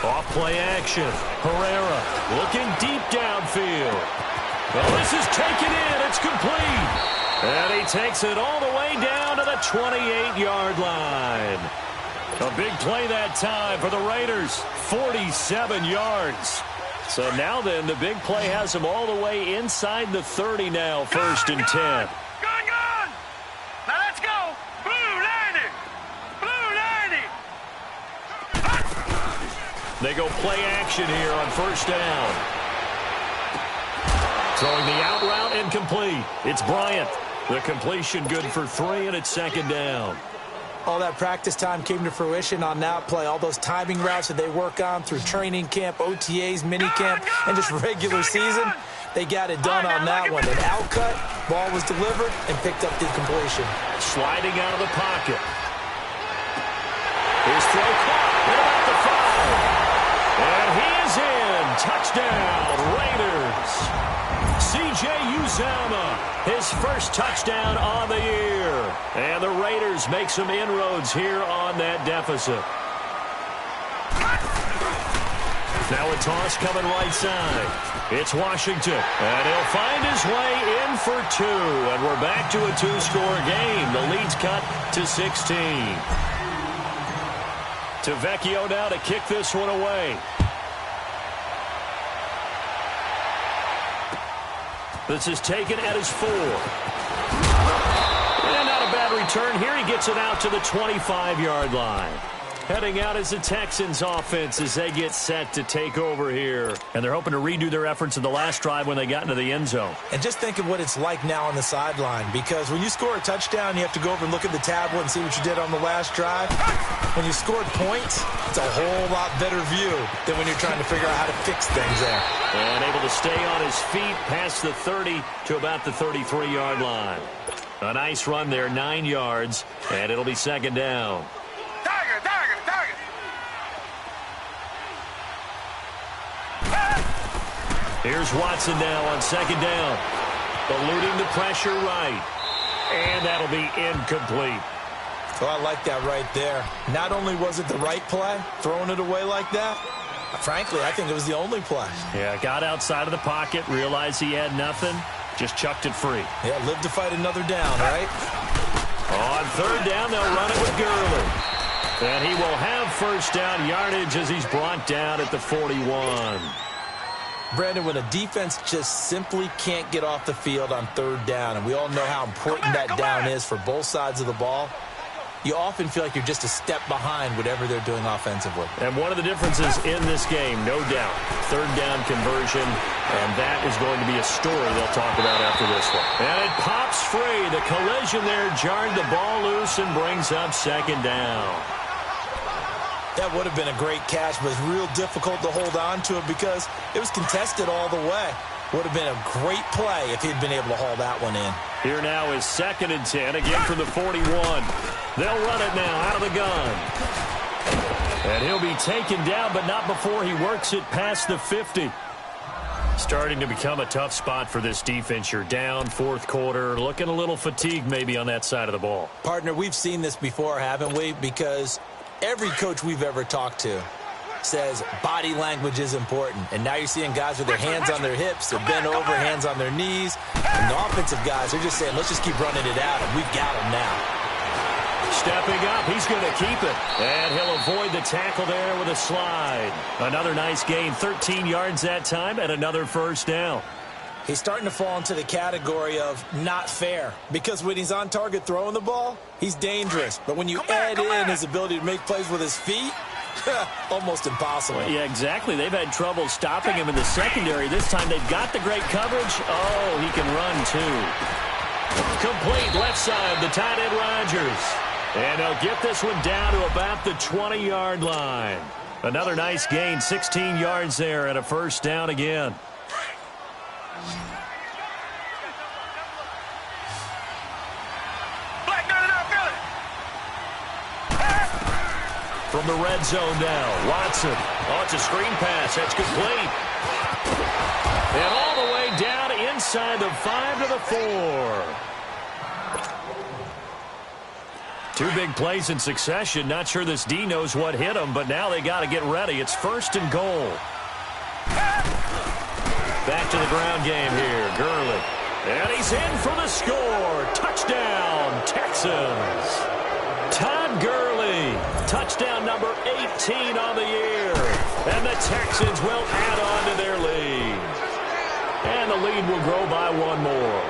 Off play action. Herrera looking deep downfield. Well, this is taken in. It's complete. And he takes it all the way down to the 28-yard line. A big play that time for the Raiders. 47 yards. So now then, the big play has him all the way inside the 30 now. 1st and 10. Now let's go. Blue 90. Blue 90. They go play action here on 1st down. Throwing the out route incomplete. It's Bryant. The completion good for 3, and it's 2nd down. All that practice time came to fruition on that play. All those timing routes that they work on through training camp, OTAs, minicamp, and just regular season, they got it done on that one. An outcut, ball was delivered, and picked up the completion. Sliding out of the pocket. His throw caught at about the 5. And he is in. Touchdown, Raiders. C.J. Uzomah, his first touchdown on the year. And the Raiders make some inroads here on that deficit. Now a toss coming right side. It's Washington. And he'll find his way in for 2. And we're back to a 2-score game. The lead's cut to 16. To Vecchio now to kick this one away. This is taken at his 4. And not a bad return here. He gets it out to the 25-yard line. Heading out is the Texans offense as they get set to take over here. And they're hoping to redo their efforts in the last drive when they got into the end zone. And just think of what it's like now on the sideline, because when you score a touchdown, you have to go over and look at the tablet and see what you did on the last drive. When you scored points, it's a whole lot better view than when you're trying to figure out how to fix things there. And able to stay on his feet past the 30 to about the 33-yard line. A nice run there, 9 yards, and it'll be second down. Tiger, tiger, tiger. Here's Watson now on second down. Eluding the pressure right. And that'll be incomplete. Oh, I like that right there. Not only was it the right play, throwing it away like that, frankly, I think it was the only play. Yeah, got outside of the pocket, realized he had nothing, just chucked it free. Yeah, live to fight another down, right? On third down, they'll run it with Gurley. And he will have first down yardage as he's brought down at the 41. Brandon, when a defense just simply can't get off the field on third down, and we all know how important that down is for both sides of the ball, you often feel like you're just a step behind whatever they're doing offensively. And one of the differences in this game, no doubt, third down conversion, and that is going to be a story they'll talk about after this one. And it pops free. The collision there jarred the ball loose and brings up second down. That would have been a great catch, but it's real difficult to hold on to it because it was contested all the way. Would have been a great play if he'd been able to haul that one in. Here now is 2nd and 10, again from the 41. They'll run it now out of the gun. And he'll be taken down, but not before he works it past the 50. Starting to become a tough spot for this defense. You're down, fourth quarter, looking a little fatigued maybe on that side of the ball. Partner, we've seen this before, haven't we? Because every coach we've ever talked to says body language is important. And now you're seeing guys with their hands on their hips, they're bent over, hands on their knees. And the offensive guys are just saying, let's just keep running it out, and we've got them now. Stepping up, he's going to keep it. And he'll avoid the tackle there with a slide. Another nice gain, 13 yards that time, and another first down. He's starting to fall into the category of not fair, because when he's on target throwing the ball, he's dangerous. But when you add in his ability to make plays with his feet, almost impossible. Well, yeah, exactly. They've had trouble stopping him in the secondary. This time they've got the great coverage. Oh, he can run too. Complete left side, the tight end Rodgers. And they'll get this one down to about the 20-yard line. Another nice gain, 16 yards there, and a first down again. From the red zone now, Watson. Oh, it's a screen pass. That's complete. And all the way down inside the 5 to the 4. Two big plays in succession. Not sure this D knows what hit him, but now they got to get ready. It's 1st and goal. Back to the ground game here. Gurley. And he's in for the score. Touchdown, Texans. Todd Gurley. Touchdown number 18 on the year. And the Texans will add on to their lead. And the lead will grow by one more.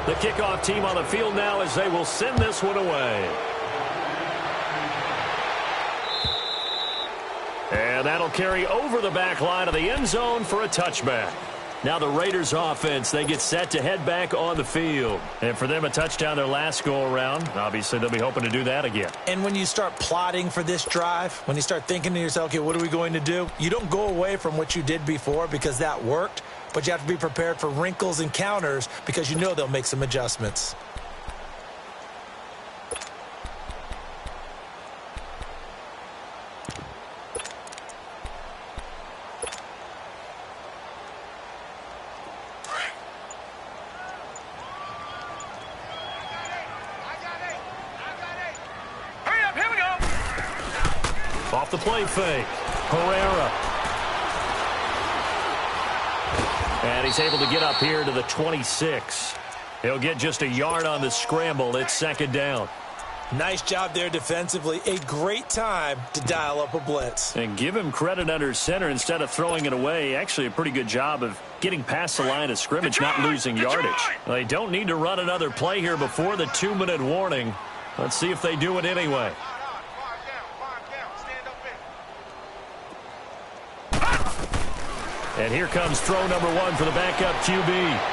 The kickoff team on the field now as they will send this one away. And that'll carry over the back line of the end zone for a touchback. Now the Raiders offense, they get set to head back on the field. And for them, a touchdown their last go-around. Obviously, they'll be hoping to do that again. And when you start plotting for this drive, when you start thinking to yourself, okay, what are we going to do? You don't go away from what you did before because that worked, but you have to be prepared for wrinkles and counters because you know they'll make some adjustments. Off the play fake. Herrera. And he's able to get up here to the 26. He'll get just a yard on the scramble. It's 2nd down. Nice job there defensively. A great time to dial up a blitz. And give him credit under center instead of throwing it away. Actually, a pretty good job of getting past the line of scrimmage, not losing yardage. They don't need to run another play here before the 2-minute warning. Let's see if they do it anyway. And here comes throw number 1 for the backup QB.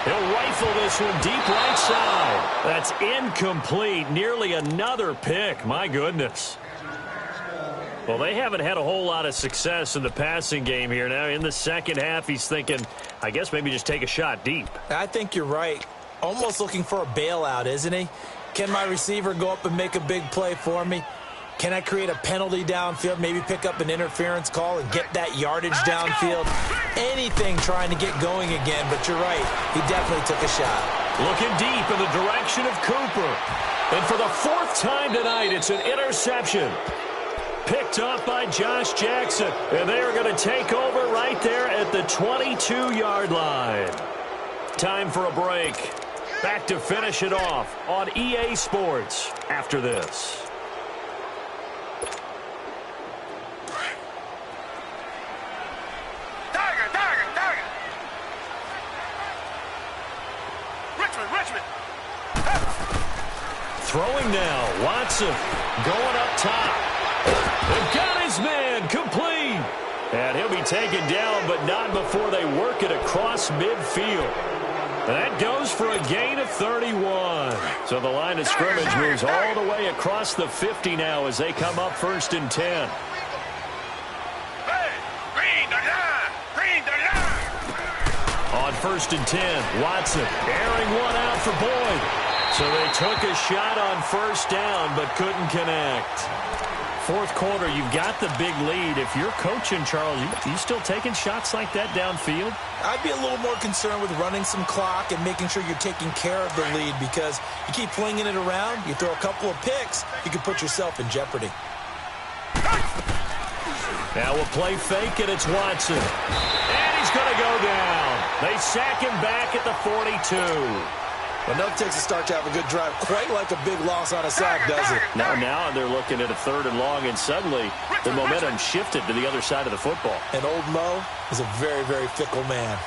He'll rifle this one deep right side. That's incomplete. Nearly another pick. My goodness. Well, they haven't had a whole lot of success in the passing game here. Now, in the second half, he's thinking, I guess maybe just take a shot deep. I think you're right. Almost looking for a bailout, isn't he? Can my receiver go up and make a big play for me? Can I create a penalty downfield, maybe pick up an interference call and get that yardage downfield? Anything trying to get going again, but you're right. He definitely took a shot. Looking deep in the direction of Cooper. And for the 4th time tonight, it's an interception. Picked up by Josh Jackson. And they are going to take over right there at the 22-yard line. Time for a break. Back to finish it off on EA Sports after this. Throwing now, Watson going up top. They've got his man complete. And he'll be taken down, but not before they work it across midfield. That goes for a gain of 31. So the line of scrimmage moves all the way across the 50 now as they come up 1st and 10. On 1st and 10, Watson airing one out for Boyd. So they took a shot on 1st down but couldn't connect. 4th quarter, you've got the big lead. If you're coaching, Charles, you still taking shots like that downfield? I'd be a little more concerned with running some clock and making sure you're taking care of the lead, because you keep flinging it around, you throw a couple of picks, you can put yourself in jeopardy. Now we'll play fake, and it's Watson. And he's going to go down. They sack him back at the 42. Enough takes a start to have a good drive, quite like a big loss on a sack, does it? Now they're looking at a 3rd and long, and suddenly the momentum shifted to the other side of the football. And old Mo is a very, very fickle man.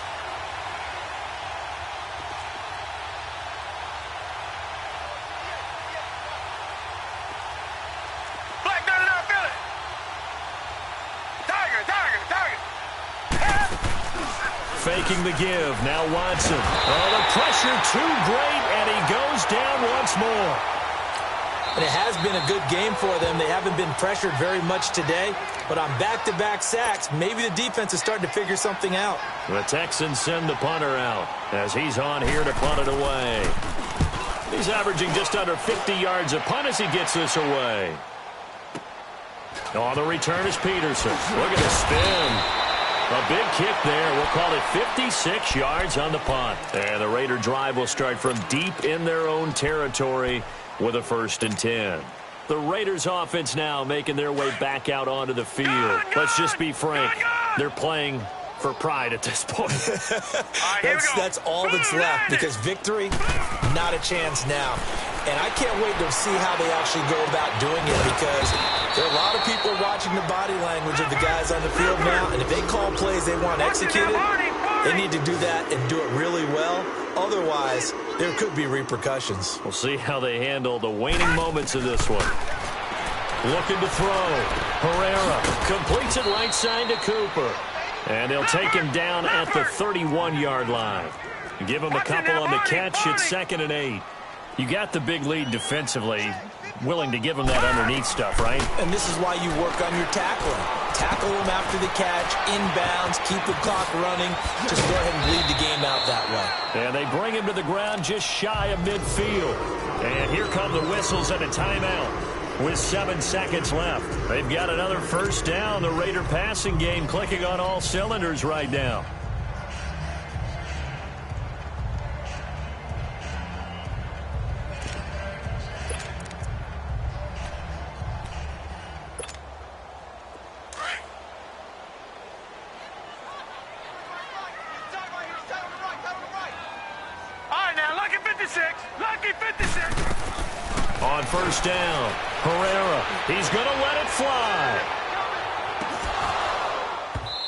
Faking the give. Now Watson. Oh, the pressure too great, and he goes down once more. And it has been a good game for them. They haven't been pressured very much today, but on back-to-back sacks, maybe the defense is starting to figure something out. The Texans send the punter out as he's on here to punt it away. He's averaging just under 50 yards a punt as he gets this away. On the return is Peterson. Look at the spin. A big kick there. We'll call it 56 yards on the punt. And the Raider drive will start from deep in their own territory with a 1st and 10. The Raiders offense now making their way back out onto the field. Let's just be frank. They're playing for pride at this point. That's all that's left, because victory, not a chance now. And I can't wait to see how they actually go about doing it, because there are a lot of people watching the body language of the guys on the field now, and if they call plays they want executed, they need to do that and do it really well. Otherwise, there could be repercussions. We'll see how they handle the waning moments of this one. Looking to throw. Herrera completes it right side to Cooper. And they'll take him down at the 31-yard line. Give him a couple on the catch. It's 2nd and 8. You got the big lead defensively. Willing to give him that underneath stuff, right? And this is why you work on your tackling. Tackle him after the catch, inbounds, keep the clock running. Just go ahead and lead the game out that way. And they bring him to the ground just shy of midfield. And here come the whistles and a timeout with 7 seconds left. They've got another 1st down. The Raider passing game clicking on all cylinders right now. On first down, Herrera, he's going to let it fly.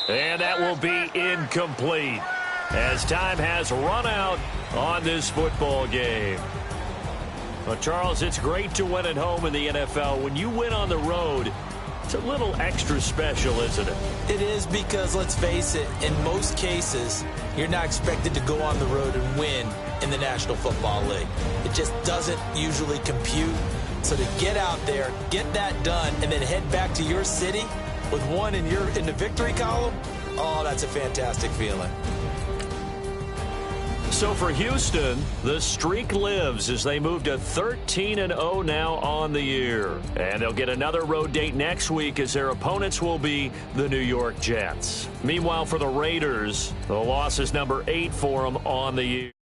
And that will be incomplete as time has run out on this football game. Well, Charles, it's great to win at home in the NFL. When you win on the road, it's a little extra special, isn't it? It is, because, let's face it, in most cases, you're not expected to go on the road and win in the National Football League. It just doesn't usually compute. So to get out there, get that done, and then head back to your city with one in the victory column, oh, that's a fantastic feeling. So for Houston, the streak lives as they move to 13-0 now on the year. And they'll get another road date next week as their opponents will be the New York Jets. Meanwhile, for the Raiders, the loss is number 8 for them on the year.